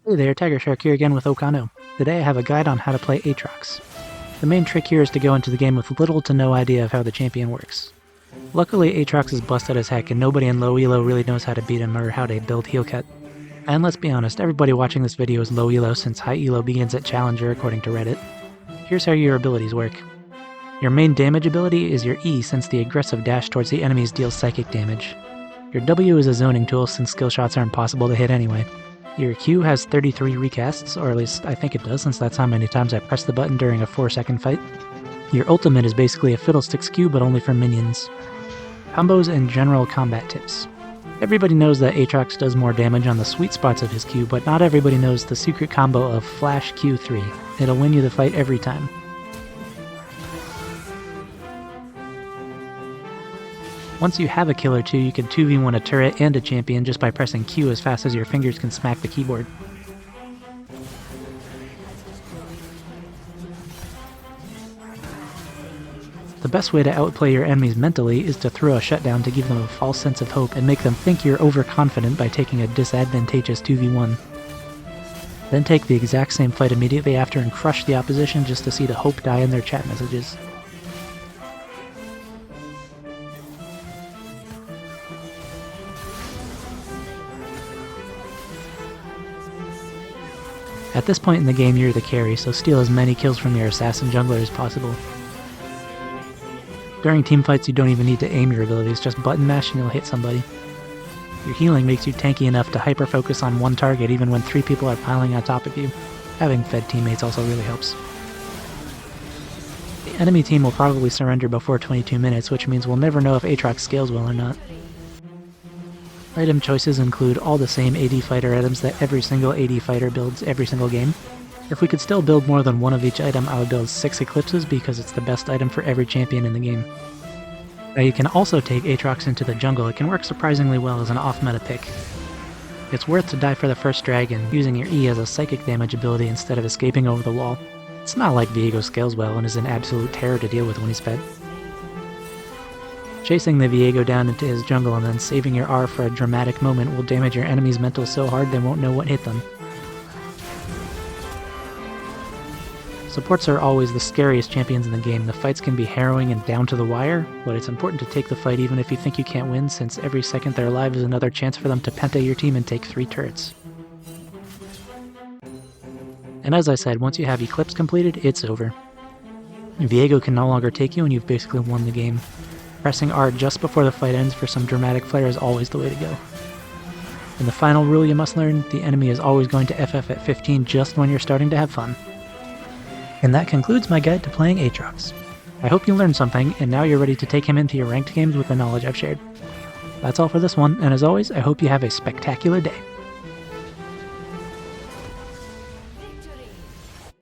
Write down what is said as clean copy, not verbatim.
Hey there, TigerShark here again with Okano. Today I have a guide on how to play Aatrox. The main trick here is to go into the game with little to no idea of how the champion works. Luckily, Aatrox is busted as heck and nobody in low elo really knows how to beat him or how to build heal cut. And let's be honest, everybody watching this video is low elo since high elo begins at Challenger according to Reddit. Here's how your abilities work. Your main damage ability is your E, since the aggressive dash towards the enemies deals psychic damage. Your W is a zoning tool since skill shots are impossible to hit anyway. Your Q has 33 recasts, or at least I think it does since that's how many times I pressed the button during a 4-second fight. Your ultimate is basically a Fiddlesticks Q but only for minions. Combos and general combat tips. Everybody knows that Aatrox does more damage on the sweet spots of his Q, but not everybody knows the secret combo of Flash Q3. It'll win you the fight every time. Once you have a kill or two, you can 2v1 a turret and a champion just by pressing Q as fast as your fingers can smack the keyboard. The best way to outplay your enemies mentally is to throw a shutdown to give them a false sense of hope and make them think you're overconfident by taking a disadvantageous 2v1. Then take the exact same fight immediately after and crush the opposition just to see the hope die in their chat messages. At this point in the game, you're the carry, so steal as many kills from your assassin jungler as possible. During teamfights, you don't even need to aim your abilities, just button mash and you'll hit somebody. Your healing makes you tanky enough to hyper-focus on one target even when 3 people are piling on top of you. Having fed teammates also really helps. The enemy team will probably surrender before 22 minutes, which means we'll never know if Aatrox scales well or not. Item choices include all the same AD fighter items that every single AD fighter builds every single game. If we could still build more than one of each item, I would build 6 Eclipses because it's the best item for every champion in the game. Now you can also take Aatrox into the jungle. It can work surprisingly well as an off-meta pick. It's worth to die for the first dragon, using your E as a psychic damage ability instead of escaping over the wall. It's not like Viego scales well and is an absolute terror to deal with when he's fed. Chasing the Viego down into his jungle and then saving your R for a dramatic moment will damage your enemy's mental so hard they won't know what hit them. Supports are always the scariest champions in the game. The fights can be harrowing and down to the wire, but it's important to take the fight even if you think you can't win, since every second they're alive is another chance for them to penta your team and take 3 turrets. And as I said, once you have Eclipse completed, it's over. Viego can no longer take you and you've basically won the game. Pressing R just before the fight ends for some dramatic flair is always the way to go. And the final rule you must learn, the enemy is always going to FF at 15 just when you're starting to have fun. And that concludes my guide to playing Aatrox. I hope you learned something, and now you're ready to take him into your ranked games with the knowledge I've shared. That's all for this one, and as always, I hope you have a spectacular day.